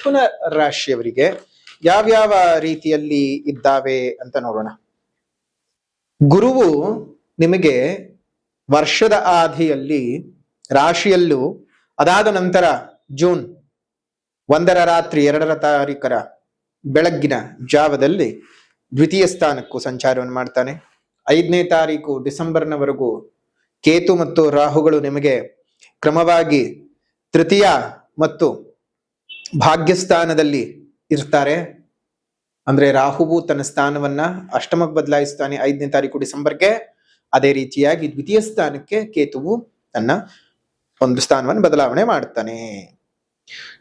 ಮಿಥುನ ರಾಶಿಯವರಿಗೆ ಯಾವ್ಯಾವ ರೀತಿಯಲ್ಲಿ ಇದ್ದಾವೆ ಅಂತ ನೋಡೋಣ. ಗುರುವು ನಿಮಗೆ ವರ್ಷದ ಆದಿಯಲ್ಲಿ ರಾಶಿಯಲ್ಲೂ, ಅದಾದ ನಂತರ ಜೂನ್ 1ರ ರಾತ್ರಿ 2ರ ತಾರೀಕರ ಬೆಳಗ್ಗಿನ ಜಾವದಲ್ಲಿ ದ್ವಿತೀಯ ಸ್ಥಾನಕ್ಕೂ ಸಂಚಾರವನ್ನು ಮಾಡ್ತಾನೆ. 5ನೇ ತಾರೀಕು ಡಿಸೆಂಬರ್ನವರೆಗೂ ಕೇತು ಮತ್ತು ರಾಹುಗಳು ನಿಮಗೆ ಕ್ರಮವಾಗಿ ತೃತೀಯ ಮತ್ತು ಭಾಗ್ಯಸ್ಥಾನದಲ್ಲಿ ಇರ್ತಾರೆ. ಅಂದ್ರೆ ರಾಹುವು ತನ್ನ ಸ್ಥಾನವನ್ನ ಅಷ್ಟಮಕ್ಕೆ ಬದಲಾಯಿಸ್ತಾನೆ 5ನೇ ತಾರೀಕು ಡಿಸೆಂಬರ್ಗೆ. ಅದೇ ರೀತಿಯಾಗಿ ದ್ವಿತೀಯ ಸ್ಥಾನಕ್ಕೆ ಕೇತುವು ತನ್ನ ಒಂದು ಸ್ಥಾನವನ್ನು ಬದಲಾವಣೆ ಮಾಡ್ತಾನೆ.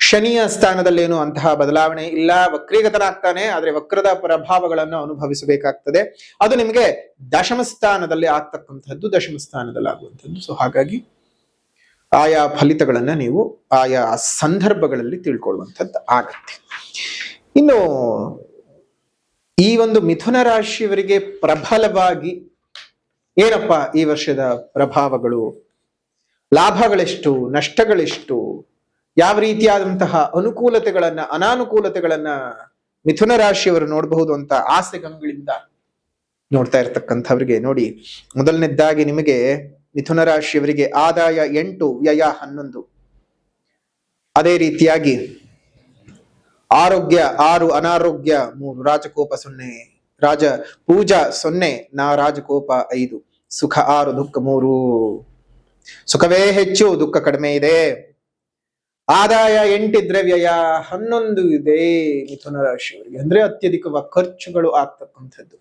ಶನಿಯ ಸ್ಥಾನದಲ್ಲೇನು ಅಂತಹ ಬದಲಾವಣೆ ಇಲ್ಲ, ವಕ್ರೀಗತನಾಗ್ತಾನೆ. ಆದ್ರೆ ವಕ್ರದ ಪ್ರಭಾವಗಳನ್ನು ಅನುಭವಿಸಬೇಕಾಗ್ತದೆ. ಅದು ನಿಮಗೆ ದಶಮ ಸ್ಥಾನದಲ್ಲಿ ಆಗ್ತಕ್ಕಂಥದ್ದು, ದಶಮ ಸ್ಥಾನದಲ್ಲಿ ಆಗುವಂಥದ್ದು. ಸೊ ಹಾಗಾಗಿ ಆಯಾ ಫಲಿತಗಳನ್ನ ನೀವು ಆಯಾ ಸಂದರ್ಭಗಳಲ್ಲಿ ತಿಳ್ಕೊಳ್ಳುವಂಥದ್ದು ಆಗತ್ತೆ. ಇನ್ನು ಈ ಒಂದು ಮಿಥುನ ರಾಶಿಯವರಿಗೆ ಪ್ರಬಲವಾಗಿ ಏನಪ್ಪ ಈ ವರ್ಷದ ಪ್ರಭಾವಗಳು, ಲಾಭಗಳೆಷ್ಟು, ನಷ್ಟಗಳೆಷ್ಟು, ಯಾವ ರೀತಿಯಾದಂತಹ ಅನುಕೂಲತೆಗಳನ್ನ ಅನಾನುಕೂಲತೆಗಳನ್ನ ಮಿಥುನ ರಾಶಿಯವರು ನೋಡಬಹುದು ಅಂತ ಆಸೆಗಳಿಂದ ನೋಡ್ತಾ ಇರ್ತಕ್ಕಂಥವ್ರಿಗೆ ನೋಡಿ. ಮೊದಲನೇದಾಗಿ ನಿಮಗೆ ಮಿಥುನ ರಾಶಿಯವರಿಗೆ ಆದಾಯ 8, ವ್ಯಯ 11. ಅದೇ ರೀತಿಯಾಗಿ ಆರೋಗ್ಯ 6, ಅನಾರೋಗ್ಯ 3, ರಾಜಕೋಪ 0, ರಾಜ ಪೂಜಾ 0, ರಾಜಕೋಪ 5, ಸುಖ 6, ದುಃಖ 3. ಸುಖವೇ ಹೆಚ್ಚು, ದುಃಖ ಕಡಿಮೆ ಇದೆ. ಆದಾಯ 8 ಇದ್ರೆ ವ್ಯಯ 11 ಇದೆ ಮಿಥುನ ರಾಶಿಯವರಿಗೆ. ಅಂದ್ರೆ ಅತ್ಯಧಿಕವಾದ ಖರ್ಚುಗಳು ಆಗ್ತಕ್ಕಂಥದ್ದು.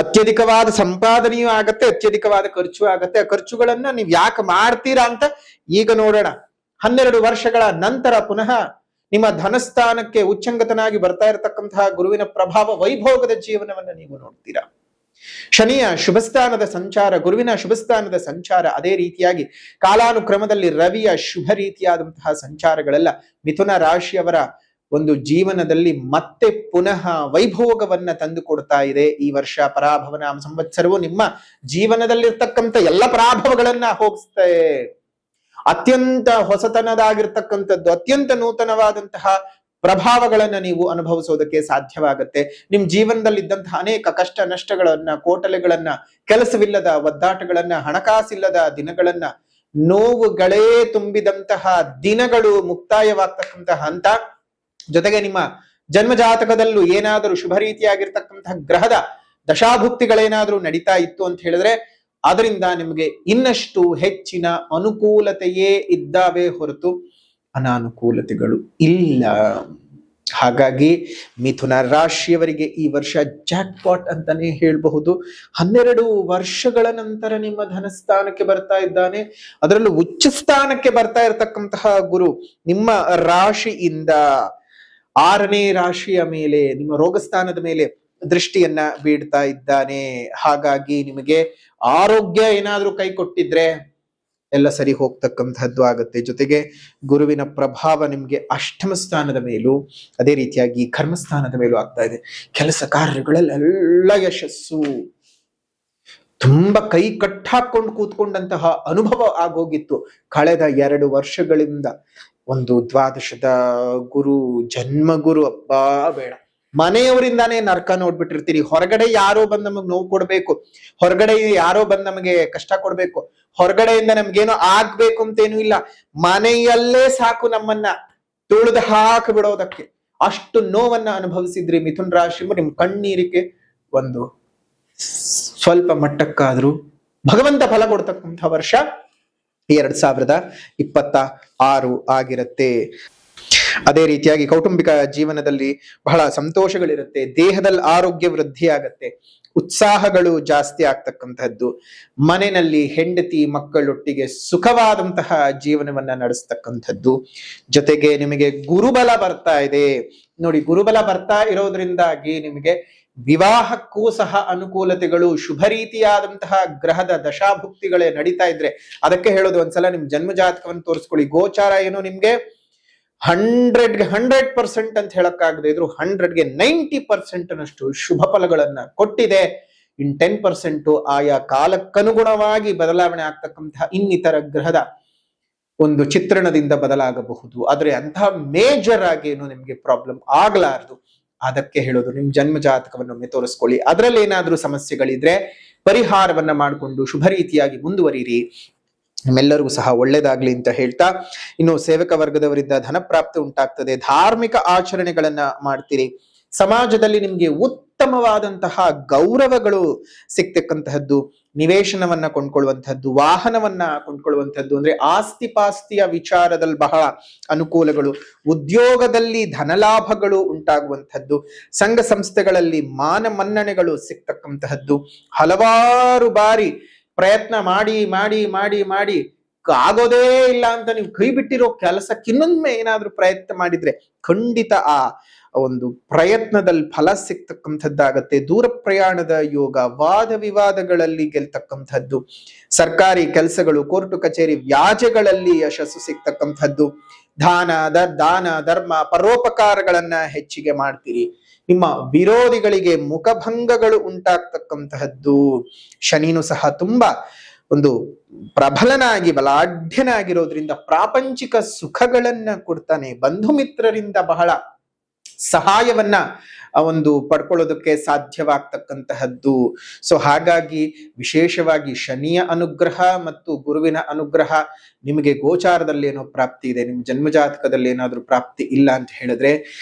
ಅತ್ಯಧಿಕವಾದ ಸಂಪಾದನೆಯೂ ಆಗತ್ತೆ, ಅತ್ಯಧಿಕವಾದ ಖರ್ಚು ಆಗತ್ತೆ. ಆ ಖರ್ಚುಗಳನ್ನ ನೀವ್ ಯಾಕೆ ಮಾಡ್ತೀರಾ ಅಂತ ಈಗ ನೋಡೋಣ. 12 ವರ್ಷಗಳ ನಂತರ ಪುನಃ ನಿಮ್ಮ ಧನಸ್ಥಾನಕ್ಕೆ ಉಚ್ಚಂಗತನಾಗಿ ಬರ್ತಾ ಇರತಕ್ಕಂತಹ ಗುರುವಿನ ಪ್ರಭಾವ, ವೈಭೋಗದ ಜೀವನವನ್ನ ನೀವು ನೋಡ್ತೀರಾ. ಶನಿಯ ಶುಭಸ್ಥಾನದ ಸಂಚಾರ, ಗುರುವಿನ ಶುಭಸ್ಥಾನದ ಸಂಚಾರ, ಅದೇ ರೀತಿಯಾಗಿ ಕಾಲಾನುಕ್ರಮದಲ್ಲಿ ರವಿಯ ಶುಭ ರೀತಿಯಾದಂತಹ ಸಂಚಾರಗಳೆಲ್ಲ ಮಿಥುನ ರಾಶಿಯವರ ಒಂದು ಜೀವನದಲ್ಲಿ ಮತ್ತೆ ಪುನಃ ವೈಭೋಗವನ್ನ ತಂದು ಕೊಡ್ತಾ ಇದೆ. ಈ ವರ್ಷ ಪರಾಭವನಾಮ ಸಂವತ್ಸರವು ನಿಮ್ಮ ಜೀವನದಲ್ಲಿರ್ತಕ್ಕಂಥ ಎಲ್ಲ ಪರಾಭವಗಳನ್ನ ಹೋಗಿಸ್ತೆ. ಅತ್ಯಂತ ಹೊಸತನದಾಗಿರ್ತಕ್ಕಂಥದ್ದು, ಅತ್ಯಂತ ನೂತನವಾದಂತಹ ಪ್ರಭಾವಗಳನ್ನ ನೀವು ಅನುಭವಿಸೋದಕ್ಕೆ ಸಾಧ್ಯವಾಗತ್ತೆ. ನಿಮ್ ಜೀವನದಲ್ಲಿದ್ದಂತಹ ಅನೇಕ ಕಷ್ಟ ನಷ್ಟಗಳನ್ನ, ಕೋಟಲೆಗಳನ್ನ, ಕೆಲಸವಿಲ್ಲದ ಒದ್ದಾಟಗಳನ್ನ, ಹಣಕಾಸಿಲ್ಲದ ದಿನಗಳನ್ನ, ನೋವುಗಳೇ ತುಂಬಿದಂತಹ ದಿನಗಳು ಮುಕ್ತಾಯವಾಗ್ತಕ್ಕಂತಹ ಹಂತ. ಜೊತೆಗೆ ನಿಮ್ಮ ಜನ್ಮಜಾತಕದಲ್ಲೂ ಏನಾದರೂ ಶುಭ ರೀತಿಯಾಗಿರ್ತಕ್ಕಂತಹ ಗ್ರಹದ ದಶಾಭುಕ್ತಿಗಳೇನಾದ್ರೂ ನಡೀತಾ ಇತ್ತು ಅಂತ ಹೇಳಿದ್ರೆ ಅದರಿಂದ ನಿಮಗೆ ಇನ್ನಷ್ಟು ಹೆಚ್ಚಿನ ಅನುಕೂಲತೆಯೇ ಇದ್ದಾವೆ ಹೊರತು ಅನಾನುಕೂಲತೆಗಳು ಇಲ್ಲ. ಹಾಗಾಗಿ ಮಿಥುನ ರಾಶಿಯವರಿಗೆ ಈ ವರ್ಷ ಜಾಕ್ಪಾಟ್ ಅಂತಾನೆ ಹೇಳಬಹುದು. 12 ವರ್ಷಗಳ ನಂತರ ನಿಮ್ಮ ಧನಸ್ಥಾನಕ್ಕೆ ಬರ್ತಾ ಇದ್ದಾನೆ. ಅದರಲ್ಲೂ ಉಚ್ಚ ಸ್ಥಾನಕ್ಕೆ ಬರ್ತಾ ಇರತಕ್ಕಂತಹ ಗುರು ನಿಮ್ಮ ರಾಶಿಯಿಂದ 6ನೇ ರಾಶಿಯ ಮೇಲೆ, ನಿಮ್ಮ ರೋಗಸ್ಥಾನದ ಮೇಲೆ ದೃಷ್ಟಿಯನ್ನ ಬೀಡ್ತಾ ಇದ್ದಾನೆ. ಹಾಗಾಗಿ ನಿಮಗೆ ಆರೋಗ್ಯ ಏನಾದ್ರೂ ಕೈ ಕೊಟ್ಟಿದ್ರೆ ಎಲ್ಲ ಸರಿ ಹೋಗ್ತಕ್ಕಂಥದ್ದು ಆಗತ್ತೆ. ಜೊತೆಗೆ ಗುರುವಿನ ಪ್ರಭಾವ ನಿಮ್ಗೆ ಅಷ್ಟಮ ಸ್ಥಾನದ ಮೇಲೂ, ಅದೇ ರೀತಿಯಾಗಿ ಕರ್ಮಸ್ಥಾನದ ಮೇಲೂ ಆಗ್ತಾ ಇದೆ. ಕೆಲಸ ಕಾರ್ಯಗಳೆಲ್ಲ ಯಶಸ್ಸು. ತುಂಬಾ ಕೈ ಕಟ್ಟಾಕೊಂಡು ಕೂತ್ಕೊಂಡಂತಹ ಅನುಭವ ಆಗೋಗಿತ್ತು ಕಳೆದ 2 ವರ್ಷಗಳಿಂದ. ಒಂದು ದ್ವಾದಶದ ಗುರು, ಜನ್ಮ ಗುರು, ಅಬ್ಬಾ ಬೇಡ, ಮನೆಯವರಿಂದಾನೇ ನರಕ ನೋಡ್ಬಿಟ್ಟಿರ್ತೀರಿ. ಹೊರಗಡೆ ಯಾರೋ ಬಂದ್ ನಮಗ್ ನೋವು ಕೊಡ್ಬೇಕು, ಹೊರಗಡೆ ಯಾರೋ ಬಂದ್ ನಮಗೆ ಕಷ್ಟ ಕೊಡ್ಬೇಕು, ಹೊರಗಡೆಯಿಂದ ನಮ್ಗೇನೋ ಆಗ್ಬೇಕು ಅಂತೇನು ಇಲ್ಲ. ಮನೆಯಲ್ಲೇ ಸಾಕು ನಮ್ಮನ್ನ ತುಳಿದು ಹಾಕಿಬಿಡೋದಕ್ಕೆ. ಅಷ್ಟು ನೋವನ್ನ ಅನುಭವಿಸಿದ್ರಿ ಮಿಥುನ್ ರಾಶಿ. ನಿಮ್ ಕಣ್ಣೀರಿಕೆ ಒಂದು ಸ್ವಲ್ಪ ಮಟ್ಟಕ್ಕಾದ್ರೂ ಭಗವಂತ ಫಲ ಕೊಡ್ತಕ್ಕಂಥ ವರ್ಷ 2026 ಆಗಿರುತ್ತೆ. ಅದೇ ರೀತಿಯಾಗಿ ಕೌಟುಂಬಿಕ ಜೀವನದಲ್ಲಿ ಬಹಳ ಸಂತೋಷಗಳಿರುತ್ತೆ. ದೇಹದಲ್ಲಿ ಆರೋಗ್ಯ ವೃದ್ಧಿ ಆಗತ್ತೆ, ಉತ್ಸಾಹಗಳು ಜಾಸ್ತಿ ಆಗ್ತಕ್ಕಂಥದ್ದು. ಮನೆಯಲ್ಲಿ ಹೆಂಡತಿ ಮಕ್ಕಳೊಟ್ಟಿಗೆ ಸುಖವಾದಂತಹ ಜೀವನವನ್ನ ನಡೆಸ್ತಕ್ಕಂಥದ್ದು. ಜೊತೆಗೆ ನಿಮಗೆ ಗುರುಬಲ ಬರ್ತಾ ಇದೆ ನೋಡಿ. ಗುರುಬಲ ಬರ್ತಾ ಇರೋದ್ರಿಂದಾಗಿ ನಿಮಗೆ ವಿವಾಹಕ್ಕೂ ಸಹ ಅನುಕೂಲತೆಗಳು, ಶುಭ ರೀತಿಯಾದಂತಹ ಗ್ರಹದ ದಶಾಭುಕ್ತಿಗಳೇ ನಡೀತಾ ಇದ್ರೆ ಅದಕ್ಕೆ ಹೇಳೋದು, ಒಂದ್ಸಲ ನಿಮ್ ಜನ್ಮ ಜಾತಕವನ್ನು ತೋರಿಸ್ಕೊಳ್ಳಿ. ಗೋಚಾರ ಏನು ನಿಮ್ಗೆ 100% ಅಂತ ಹೇಳಕ್ಕಾಗದೆ ಇದ್ರು 100ಗೆ 90% ನಷ್ಟು ಶುಭ ಫಲಗಳನ್ನ ಕೊಟ್ಟಿದೆ. ಇನ್ 10% ಆಯಾ ಕಾಲಕ್ಕನುಗುಣವಾಗಿ ಬದಲಾವಣೆ ಆಗ್ತಕ್ಕಂತಹ ಇನ್ನಿತರ ಗ್ರಹದ ಒಂದು ಚಿತ್ರಣದಿಂದ ಬದಲಾಗಬಹುದು. ಆದ್ರೆ ಅಂತಹ ಮೇಜರ್ ಆಗಿ ಏನು ನಿಮ್ಗೆ ಪ್ರಾಬ್ಲಮ್ ಆಗ್ಲಾರ್ದು. ಅದಕ್ಕೆ ಹೇಳೋದು ನಿಮ್ ಜನ್ಮ ಜಾತಕವನ್ನೊಮ್ಮೆ ತೋರಿಸ್ಕೊಳ್ಳಿ. ಅದರಲ್ಲಿ ಏನಾದ್ರೂ ಸಮಸ್ಯೆಗಳಿದ್ರೆ ಪರಿಹಾರವನ್ನ ಮಾಡಿಕೊಂಡು ಶುಭ ರೀತಿಯಾಗಿ ಮುಂದುವರಿರಿ. ನಿಮ್ಮೆಲ್ಲರಿಗೂ ಸಹ ಒಳ್ಳೇದಾಗ್ಲಿ ಅಂತ ಹೇಳ್ತಾ, ಇನ್ನು ಸೇವಕ ವರ್ಗದವರಿಂದ ಧನ ಪ್ರಾಪ್ತಿ ಉಂಟಾಗ್ತದೆ. ಧಾರ್ಮಿಕ ಆಚರಣೆಗಳನ್ನ ಮಾಡ್ತೀರಿ. ಸಮಾಜದಲ್ಲಿ ನಿಮ್ಗೆ ಉತ್ತಮವಾದಂತಹ ಗೌರವಗಳು ಸಿಗ್ತಕ್ಕಂತಹದ್ದು, ನಿವೇಶನವನ್ನ ಕೊಂಡ್ಕೊಳ್ಳುವಂಥದ್ದು, ವಾಹನವನ್ನ ಕೊಂಡ್ಕೊಳ್ಳುವಂಥದ್ದು, ಅಂದ್ರೆ ಆಸ್ತಿ ಪಾಸ್ತಿಯ ವಿಚಾರದಲ್ಲಿ ಬಹಳ ಅನುಕೂಲಗಳು, ಉದ್ಯೋಗದಲ್ಲಿ ಧನಲಾಭಗಳು ಉಂಟಾಗುವಂಥದ್ದು, ಸಂಘ ಸಂಸ್ಥೆಗಳಲ್ಲಿ ಮಾನ ಮನ್ನಣೆಗಳು ಸಿಗ್ತಕ್ಕಂತಹದ್ದು. ಹಲವಾರು ಬಾರಿ ಪ್ರಯತ್ನ ಮಾಡಿ ಮಾಡಿ ಮಾಡಿ ಮಾಡಿ ಆಗೋದೇ ಇಲ್ಲ ಅಂತ ನೀವು ಕೈ ಬಿಟ್ಟಿರೋ ಕೆಲಸಕ್ಕೆ ಇನ್ನೊಮ್ಮೆ ಏನಾದ್ರೂ ಪ್ರಯತ್ನ ಮಾಡಿದ್ರೆ ಖಂಡಿತ ಆ ಒಂದು ಪ್ರಯತ್ನದಲ್ಲಿ ಫಲ ಸಿಗ್ತಕ್ಕಂಥದ್ದಾಗತ್ತೆ. ದೂರ ಪ್ರಯಾಣದ ಯೋಗ, ವಾದ ವಿವಾದಗಳಲ್ಲಿ ಗೆಲ್ತಕ್ಕಂಥದ್ದು, ಸರ್ಕಾರಿ ಕೆಲಸಗಳು, ಕೋರ್ಟು ಕಚೇರಿ ವ್ಯಾಜ್ಯಗಳಲ್ಲಿ ಯಶಸ್ಸು ಸಿಗ್ತಕ್ಕಂಥದ್ದು, ದಾನ ಧರ್ಮ ಪರೋಪಕಾರಗಳನ್ನ ಹೆಚ್ಚಿಗೆ ಮಾಡ್ತೀರಿ. ನಿಮ್ಮ ವಿರೋಧಿಗಳಿಗೆ ಮುಖಭಂಗಗಳು ಉಂಟಾಗ್ತಕ್ಕಂತಹದ್ದು. ಶನಿನೂ ಸಹ ತುಂಬಾ ಒಂದು ಪ್ರಬಲನಾಗಿ ಬಲಾಢ್ಯನಾಗಿರೋದ್ರಿಂದ ಪ್ರಾಪಂಚಿಕ ಸುಖಗಳನ್ನ ಕೊಡ್ತಾನೆ. ಬಂಧು ಮಿತ್ರರಿಂದ ಬಹಳ ಸಹಾಯವನ್ನ ಒಂದು ಪಡ್ಕೊಳ್ಳೋದಕ್ಕೆ ಸಾಧ್ಯವಾಗ್ತಕ್ಕಂತಹದ್ದು. ಸೊ ಹಾಗಾಗಿ ವಿಶೇಷವಾಗಿ ಶನಿಯ ಅನುಗ್ರಹ ಮತ್ತು ಗುರುವಿನ ಅನುಗ್ರಹ ನಿಮಗೆ ಗೋಚಾರದಲ್ಲಿ ಏನೋ ಪ್ರಾಪ್ತಿ ಇದೆ, ನಿಮ್ ಜನ್ಮಜಾತಕದಲ್ಲಿ ಏನಾದ್ರೂ ಪ್ರಾಪ್ತಿ ಇಲ್ಲ ಅಂತ ಹೇಳಿದ್ರೆ,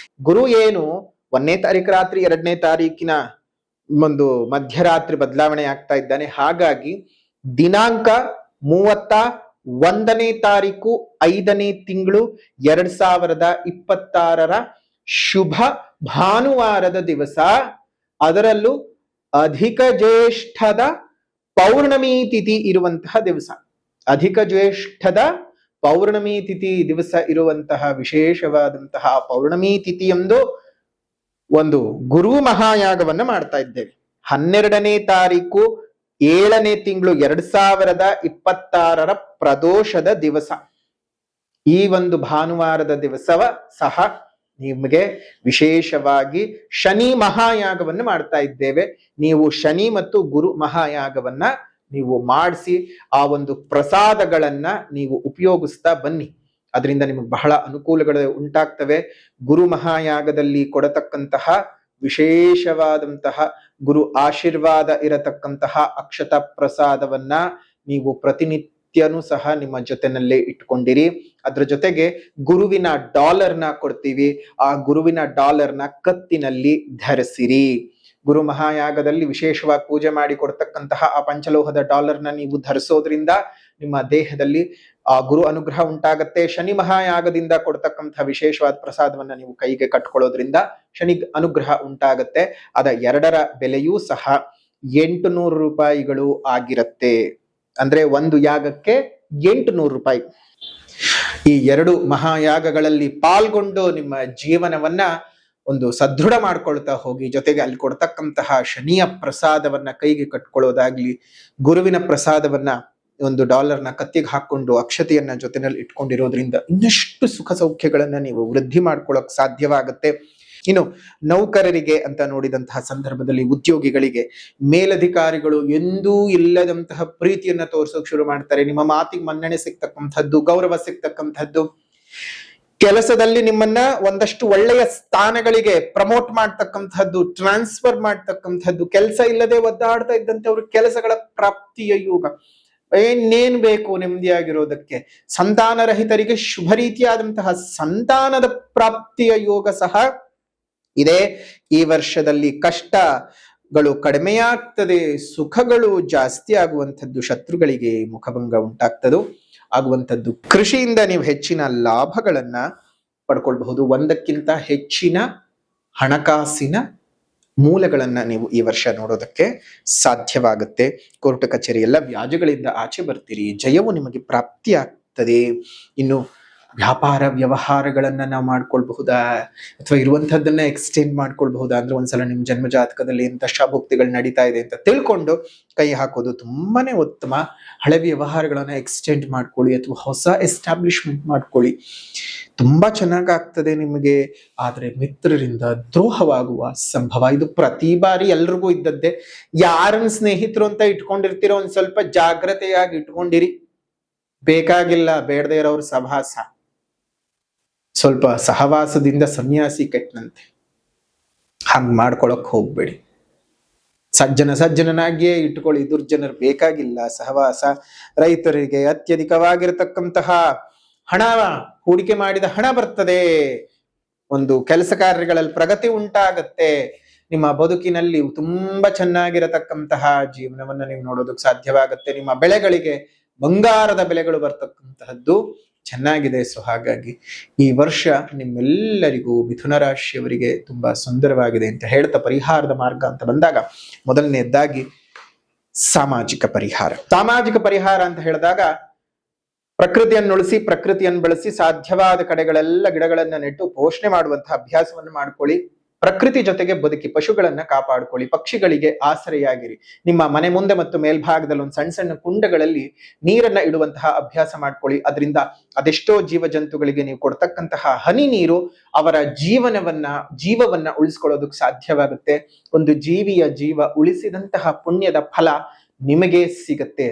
ಗುರು ಏನು 1ನೇ ತಾರೀಕು ರಾತ್ರಿ 2ನೇ ತಾರೀಕಿನ ಒಂದು ಮಧ್ಯರಾತ್ರಿ ಬದಲಾವಣೆ ಆಗ್ತಾ ಇದ್ದಾನೆ. ಹಾಗಾಗಿ ದಿನಾಂಕ 31ನೇ ತಾರೀಕು 5ನೇ ತಿಂಗಳು 2026 ಶುಭ ಭಾನುವಾರದ ದಿವಸ, ಅದರಲ್ಲೂ ಅಧಿಕ ಜ್ಯೇಷ್ಠದ ಪೌರ್ಣಮಿ ತಿಥಿ ಇರುವಂತಹ ದಿವಸ, ಅಧಿಕ ಜ್ಯೇಷ್ಠದ ಪೌರ್ಣಮಿ ತಿಥಿ ದಿವಸ ಇರುವಂತಹ ವಿಶೇಷವಾದಂತಹ ಪೌರ್ಣಮಿ ತಿಥಿಯಂದು ಒಂದು ಗುರು ಮಹಾಯಾಗವನ್ನ ಮಾಡ್ತಾ ಇದ್ದೇವೆ. 12ನೇ ತಾರೀಕು 7ನೇ ತಿಂಗಳು 2026 ಪ್ರದೋಷದ ದಿವಸ, ಈ ಒಂದು ಭಾನುವಾರದ ದಿವಸವ ಸಹ ನಿಮಗೆ ವಿಶೇಷವಾಗಿ ಶನಿ ಮಹಾಯಾಗವನ್ನು ಮಾಡ್ತಾ ಇದ್ದೇವೆ. ನೀವು ಶನಿ ಮತ್ತು ಗುರು ಮಹಾಯಾಗವನ್ನ ನೀವು ಮಾಡಿಸಿ ಆ ಒಂದು ಪ್ರಸಾದಗಳನ್ನ ನೀವು ಉಪಯೋಗಿಸ್ತಾ ಬನ್ನಿ. ಅದರಿಂದ ನಿಮಗೆ ಬಹಳ ಅನುಕೂಲಗಳು ಉಂಟಾಗ್ತವೆ. ಗುರು ಮಹಾಯಾಗದಲ್ಲಿ ಕೊಡತಕ್ಕಂತಹ ವಿಶೇಷವಾದಂತಹ ಗುರು ಆಶೀರ್ವಾದ ಇರತಕ್ಕಂತಹ ಅಕ್ಷತ ಪ್ರಸಾದವನ್ನ ನೀವು ಪ್ರತಿನಿತ್ಯನೂ ಸಹ ನಿಮ್ಮ ಜೊತೆನಲ್ಲೇ ಇಟ್ಕೊಂಡಿರಿ. ಅದ್ರ ಜೊತೆಗೆ ಗುರುವಿನ ಡಾಲರ್ನ ಕೊಡ್ತೀವಿ, ಆ ಗುರುವಿನ ಡಾಲರ್ನ ಕತ್ತಿನಲ್ಲಿ ಧರಿಸಿರಿ. ಗುರು ಮಹಾಯಾಗದಲ್ಲಿ ವಿಶೇಷವಾಗಿ ಪೂಜೆ ಮಾಡಿ ಕೊಡ್ತಕ್ಕಂತಹ ಆ ಪಂಚಲೋಹದ ಡಾಲರ್ನ ನೀವು ಧರಿಸೋದ್ರಿಂದ ನಿಮ್ಮ ದೇಹದಲ್ಲಿ ಆ ಗುರು ಅನುಗ್ರಹ ಉಂಟಾಗತ್ತೆ. ಶನಿ ಮಹಾಯಾಗದಿಂದ ಕೊಡ್ತಕ್ಕಂತಹ ವಿಶೇಷವಾದ ಪ್ರಸಾದವನ್ನ ನೀವು ಕೈಗೆ ಕಟ್ಕೊಳ್ಳೋದ್ರಿಂದ ಶನಿ ಅನುಗ್ರಹ ಉಂಟಾಗತ್ತೆ. ಅದ 2ರ ಬೆಲೆಯೂ ಸಹ 800 ರೂಪಾಯಿಗಳು ಆಗಿರತ್ತೆ. ಅಂದ್ರೆ ಒಂದು ಯಾಗಕ್ಕೆ 800 ರೂಪಾಯಿ. ಈ 2 ಮಹಾಯಾಗಗಳಲ್ಲಿ ಪಾಲ್ಗೊಂಡು ನಿಮ್ಮ ಜೀವನವನ್ನ ಒಂದು ಸದೃಢ ಮಾಡ್ಕೊಳ್ತಾ ಹೋಗಿ. ಜೊತೆಗೆ ಅಲ್ಲಿ ಕೊಡ್ತಕ್ಕಂತಹ ಶನಿಯ ಪ್ರಸಾದವನ್ನ ಕೈಗೆ ಕಟ್ಕೊಳ್ಳೋದಾಗ್ಲಿ, ಗುರುವಿನ ಪ್ರಸಾದವನ್ನ ಒಂದು ಡಾಲರ್ನ ಕತ್ತಿಗೆ ಹಾಕೊಂಡು ಅಕ್ಷತೆಯನ್ನ ಜೊತೆನಲ್ಲಿ ಇಟ್ಕೊಂಡಿರೋದ್ರಿಂದ ಇನ್ನಷ್ಟು ಸುಖ ಸೌಖ್ಯಗಳನ್ನ ನೀವು ವೃದ್ಧಿ ಮಾಡ್ಕೊಳ್ಳೋಕ್ ಸಾಧ್ಯವಾಗುತ್ತೆ. ಇನ್ನು ನೌಕರರಿಗೆ ಅಂತ ನೋಡಿದಂತಹ ಸಂದರ್ಭದಲ್ಲಿ, ಉದ್ಯೋಗಿಗಳಿಗೆ ಮೇಲಧಿಕಾರಿಗಳು ಎಂದೂ ಇಲ್ಲದಂತಹ ಪ್ರೀತಿಯನ್ನ ತೋರ್ಸೋಕ್ ಶುರು ಮಾಡ್ತಾರೆ. ನಿಮ್ಮ ಮಾತಿಗೆ ಮನ್ನಣೆ ಸಿಗ್ತಕ್ಕಂಥದ್ದು, ಗೌರವ ಸಿಗ್ತಕ್ಕಂಥದ್ದು, ಕೆಲಸದಲ್ಲಿ ನಿಮ್ಮನ್ನ ಒಂದಷ್ಟು ಒಳ್ಳೆಯ ಸ್ಥಾನಗಳಿಗೆ ಪ್ರಮೋಟ್ ಮಾಡ್ತಕ್ಕಂಥದ್ದು, ಟ್ರಾನ್ಸ್ಫರ್ ಮಾಡ್ತಕ್ಕಂಥದ್ದು, ಕೆಲಸ ಇಲ್ಲದೆ ಒದ್ದಾಡ್ತಾ ಇದ್ದಂತೆ ಅವ್ರ ಕೆಲಸಗಳ ಪ್ರಾಪ್ತಿಯ ಯೋಗ. ಏನೇನ್ ಬೇಕು ನೆಮ್ಮದಿಯಾಗಿರೋದಕ್ಕೆ, ಸಂತಾನರಹಿತರಿಗೆ ಶುಭ ರೀತಿಯಾದಂತಹ ಸಂತಾನದ ಪ್ರಾಪ್ತಿಯ ಯೋಗ ಸಹ ಇದೆ. ಈ ವರ್ಷದಲ್ಲಿ ಕಷ್ಟಗಳು ಕಡಿಮೆಯಾಗ್ತದೆ, ಸುಖಗಳು ಜಾಸ್ತಿ ಆಗುವಂಥದ್ದು, ಶತ್ರುಗಳಿಗೆ ಮುಖಭಂಗ ಉಂಟಾಗ್ತದೋ ಆಗುವಂಥದ್ದು. ಕೃಷಿಯಿಂದ ನೀವು ಹೆಚ್ಚಿನ ಲಾಭಗಳನ್ನ ಪಡ್ಕೊಳ್ಬಹುದು. ಒಂದಕ್ಕಿಂತ ಹೆಚ್ಚಿನ ಹಣಕಾಸಿನ ಮೂಲಗಳನ್ನ ನೀವು ಈ ವರ್ಷ ನೋಡೋದಕ್ಕೆ ಸಾಧ್ಯವಾಗುತ್ತೆ. ಕೋರ್ಟ್ ಕಚೇರಿ ಎಲ್ಲ ವ್ಯಾಜ್ಯಗಳಿಂದ ಆಚೆ ಬರ್ತೀರಿ, ಜಯವು ನಿಮಗೆ ಪ್ರಾಪ್ತಿ ಆಗ್ತದೆ. ಇನ್ನು ವ್ಯಾಪಾರ ವ್ಯವಹಾರಗಳನ್ನ ನಾವು ಮಾಡ್ಕೊಳ್ಬಹುದಾ ಅಥವಾ ಇರುವಂತಹದ್ದನ್ನ ಎಕ್ಸ್ಟೆಂಡ್ ಮಾಡ್ಕೊಳ್ಬಹುದಾ ಅಂದ್ರೆ ಒಂದ್ಸಲ ನಿಮ್ ಜನ್ಮ ಜಾತಕದಲ್ಲಿ ಎಂತ ಶಭುಕ್ತಿಗಳು ನಡೀತಾ ಇದೆ ಅಂತ ತಿಳ್ಕೊಂಡು ಕೈ ಹಾಕೋದು ತುಂಬಾನೇ ಉತ್ತಮ. ಹಳೆ ವ್ಯವಹಾರಗಳನ್ನ ಎಕ್ಸ್ಟೆಂಡ್ ಮಾಡ್ಕೊಳ್ಳಿ ಅಥವಾ ಹೊಸ ಎಸ್ಟಾಬ್ಲಿಷ್ಮೆಂಟ್ ಮಾಡ್ಕೊಳ್ಳಿ, ತುಂಬಾ ಚೆನ್ನಾಗಾಗ್ತದೆ ನಿಮಗೆ. ಆದ್ರೆ ಮಿತ್ರರಿಂದ ದ್ರೋಹವಾಗುವ ಸಂಭವ ಇದು ಪ್ರತಿ ಬಾರಿ ಎಲ್ರಿಗೂ ಇದ್ದದ್ದೇ. ಯಾರನ್ನ ಸ್ನೇಹಿತರು ಅಂತ ಇಟ್ಕೊಂಡಿರ್ತೀರೋ ಒಂದ್ ಸ್ವಲ್ಪ ಜಾಗ್ರತೆಯಾಗಿ ಇಟ್ಕೊಂಡಿರಿ. ಬೇಕಾಗಿಲ್ಲ ಬೇಡದೇ ಇರೋರು ಸಹವಾಸ. ಸ್ವಲ್ಪ ಸಹವಾಸದಿಂದ ಸನ್ಯಾಸಿ ಕೆಟ್ಟನಂತೆ. ಹಂಗ್ ಮಾಡ್ಕೊಳಕ್ ಹೋಗ್ಬೇಡಿ. ಸಜ್ಜನನಾಗಿಯೇ ಇಟ್ಕೊಳ್ಳಿ. ದುರ್ಜನರು ಬೇಕಾಗಿಲ್ಲ ಸಹವಾಸ. ರೈತರಿಗೆ ಅತ್ಯಧಿಕವಾಗಿರತಕ್ಕಂತಹ ಹಣ, ಹೂಡಿಕೆ ಮಾಡಿದ ಹಣ ಬರ್ತದೆ. ಒಂದು ಕೆಲಸ ಕಾರ್ಯಗಳಲ್ಲಿ ಪ್ರಗತಿ ಉಂಟಾಗತ್ತೆ. ನಿಮ್ಮ ಬದುಕಿನಲ್ಲಿ ತುಂಬಾ ಚೆನ್ನಾಗಿರತಕ್ಕಂತಹ ಜೀವನವನ್ನ ನೀವು ನೋಡೋದಕ್ಕೆ ಸಾಧ್ಯವಾಗುತ್ತೆ. ನಿಮ್ಮ ಬೆಳೆಗಳಿಗೆ ಬಂಗಾರದ ಬೆಲೆಗಳು ಬರ್ತಕ್ಕಂತಹದ್ದು ಚೆನ್ನಾಗಿದೆ. ಸೊ ಹಾಗಾಗಿ ಈ ವರ್ಷ ನಿಮ್ಮೆಲ್ಲರಿಗೂ ಮಿಥುನ ರಾಶಿಯವರಿಗೆ ತುಂಬಾ ಸುಂದರವಾಗಿದೆ ಅಂತ ಹೇಳ್ತಾ, ಪರಿಹಾರದ ಮಾರ್ಗ ಅಂತ ಬಂದಾಗ ಮೊದಲನೇದಾಗಿ ಸಾಮಾಜಿಕ ಪರಿಹಾರ. ಸಾಮಾಜಿಕ ಪರಿಹಾರ ಅಂತ ಹೇಳಿದಾಗ ಪ್ರಕೃತಿಯನ್ನು ಉಳಿಸಿ, ಪ್ರಕೃತಿಯನ್ನು ಬೆಳೆಸಿ, ಸಾಧ್ಯವಾದ ಕಡೆಗಳೆಲ್ಲ ಗಿಡಗಳನ್ನ ನೆಟ್ಟು ಪೋಷಣೆ ಮಾಡುವಂತಹ ಅಭ್ಯಾಸವನ್ನು ಮಾಡ್ಕೊಳ್ಳಿ. ಪ್ರಕೃತಿ ಜೊತೆಗೆ ಬದುಕಿ, ಪಶುಗಳನ್ನ ಕಾಪಾಡ್ಕೊಳ್ಳಿ, ಪಕ್ಷಿಗಳಿಗೆ ಆಸರೆಯಾಗಿರಿ. ನಿಮ್ಮ ಮನೆ ಮುಂದೆ ಮತ್ತು ಮೇಲ್ಭಾಗದಲ್ಲಿ ಒಂದು ಸಣ್ಣ ಸಣ್ಣ ಕುಂಡಗಳಲ್ಲಿ ನೀರನ್ನ ಇಡುವಂತಹ ಅಭ್ಯಾಸ ಮಾಡ್ಕೊಳ್ಳಿ. ಅದರಿಂದ ಅದೆಷ್ಟೋ ಜೀವ ಜಂತುಗಳಿಗೆ ನೀವು ಕೊಡ್ತಕ್ಕಂತಹ ಹನಿ ನೀರು ಅವರ ಜೀವವನ್ನ ಉಳಿಸ್ಕೊಳ್ಳೋದಕ್ಕೆ ಸಾಧ್ಯವಾಗುತ್ತೆ. ಒಂದು ಜೀವಿಯ ಜೀವ ಉಳಿಸಿದಂತಹ ಪುಣ್ಯದ ಫಲ ನಿಮಗೆ ಸಿಗತ್ತೆ.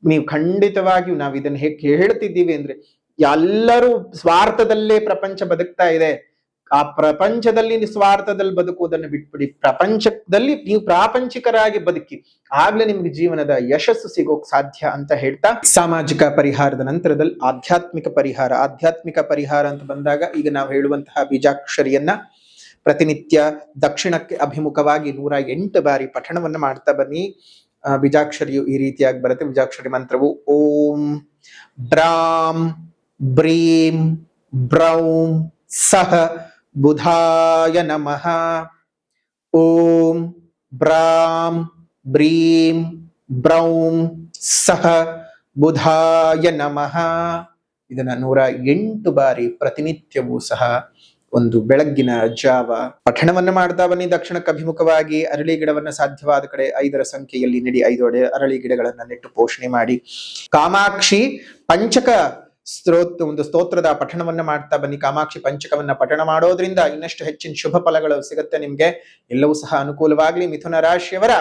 ನೀವು ಖಂಡಿತವಾಗಿಯೂ, ನಾವು ಇದನ್ನ ಹೇಗೆ ಹೇಳ್ತಿದ್ದೀವಿ ಅಂದ್ರೆ, ಎಲ್ಲರೂ ಸ್ವಾರ್ಥದಲ್ಲೇ ಪ್ರಪಂಚ ಬದುಕ್ತಾ ಇದೆ. ಆ ಪ್ರಪಂಚದಲ್ಲಿ ಸ್ವಾರ್ಥದಲ್ಲಿ ಬದುಕುವುದನ್ನು ಬಿಟ್ಬಿಡಿ. ಪ್ರಪಂಚದಲ್ಲಿ ನೀವು ಪ್ರಾಪಂಚಿಕರಾಗಿ ಬದುಕಿ, ಆಗ್ಲೇ ನಿಮ್ಗೆ ಜೀವನದ ಯಶಸ್ಸು ಸಿಗೋಕ್ ಸಾಧ್ಯ ಅಂತ ಹೇಳ್ತಾ, ಸಾಮಾಜಿಕ ಪರಿಹಾರದ ನಂತರದಲ್ಲಿ ಆಧ್ಯಾತ್ಮಿಕ ಪರಿಹಾರ. ಆಧ್ಯಾತ್ಮಿಕ ಪರಿಹಾರ ಅಂತ ಬಂದಾಗ ಈಗ ನಾವು ಹೇಳುವಂತಹ ಬೀಜಾಕ್ಷರಿಯನ್ನ ಪ್ರತಿನಿತ್ಯ ದಕ್ಷಿಣಕ್ಕೆ ಅಭಿಮುಖವಾಗಿ 108 ಬಾರಿ ಪಠಣವನ್ನ ಮಾಡ್ತಾ ಬನ್ನಿ. ಬೀಜಾಕ್ಷರಿಯು ಈ ರೀತಿಯಾಗಿ ಬರುತ್ತೆ. ಬೀಜಾಕ್ಷರಿ ಮಂತ್ರವು ಓಂ ಬ್ರಾಂ ಬ್ರೀಂ ಬ್ರೌಂ ಸಹ ಬುಧಾಯ ನಮಃ. ಓಂ ಬ್ರಾಂ ಬ್ರೀಂ ಬ್ರೌಂ ಸಹ ಬುಧಾಯ ನಮಃ. ಇದನ್ನ 108 ಬಾರಿ ಪ್ರತಿನಿತ್ಯವೂ ಸಹ ಒಂದು ಬೆಳಗ್ಗಿನ ಜಾವ ಪಠಣವನ್ನ ಮಾಡ್ತಾ ಬನ್ನಿ. ದಕ್ಷಿಣಕ್ಕೆ ಅಭಿಮುಖವಾಗಿ ಅರಳಿ ಗಿಡವನ್ನ ಸಾಧ್ಯವಾದ ಕಡೆ 5ರ ಸಂಖ್ಯೆಯಲ್ಲಿ ನೆಡಿ. 5 ಅರಳಿ ಗಿಡಗಳನ್ನ ನೆಟ್ಟು ಪೋಷಣೆ ಮಾಡಿ. ಕಾಮಾಕ್ಷಿ ಪಂಚಕ ಒಂದು ಸ್ತೋತ್ರದ ಪಠಣವನ್ನ ಮಾಡ್ತಾ ಬನ್ನಿ. ಕಾಮಾಕ್ಷಿ ಪಂಚಕವನ್ನ ಪಠಣ ಮಾಡೋದ್ರಿಂದ ಇನ್ನಷ್ಟು ಹೆಚ್ಚಿನ ಶುಭ ಫಲಗಳು ಸಿಗುತ್ತೆ ನಿಮ್ಗೆ. ಎಲ್ಲವೂ ಸಹ ಅನುಕೂಲವಾಗ್ಲಿ. ಮಿಥುನ ರಾಶಿಯವರ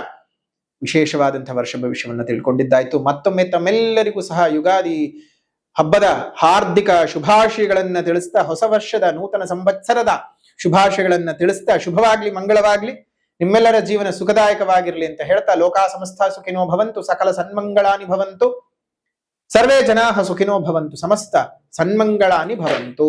ವಿಶೇಷವಾದಂತಹ ವರ್ಷ ಭವಿಷ್ಯವನ್ನ ತಿಳ್ಕೊಂಡಿದ್ದಾಯ್ತು. ಮತ್ತೊಮ್ಮೆ ತಮ್ಮೆಲ್ಲರಿಗೂ ಸಹ ಯುಗಾದಿ ಹಬ್ಬದ ಹಾರ್ದಿಕ ಶುಭಾಶಯಗಳನ್ನ ತಿಳಿಸ್ತಾ, ಹೊಸ ವರ್ಷದ ನೂತನ ಸಂವತ್ಸರದ ಶುಭಾಶಯಗಳನ್ನ ತಿಳಿಸ್ತಾ, ಶುಭವಾಗ್ಲಿ, ಮಂಗಳವಾಗ್ಲಿ, ನಿಮ್ಮೆಲ್ಲರ ಜೀವನ ಸುಖದಾಯಕವಾಗಿರ್ಲಿ ಅಂತ ಹೇಳ್ತಾ, ಲೋಕಾ ಸಮಸ್ತ ಸುಖಿನೋ ಭವಂತು, ಸಕಲ ಸನ್ಮಂಗಳಾನಿ ಭವಂತು, ಸರ್ವೇ ಜನಾಃ ಸುಖಿನೋ ಭವಂತು, ಸಮಸ್ತ ಸನ್ಮಂಗಳಾನಿ ಭವಂತು.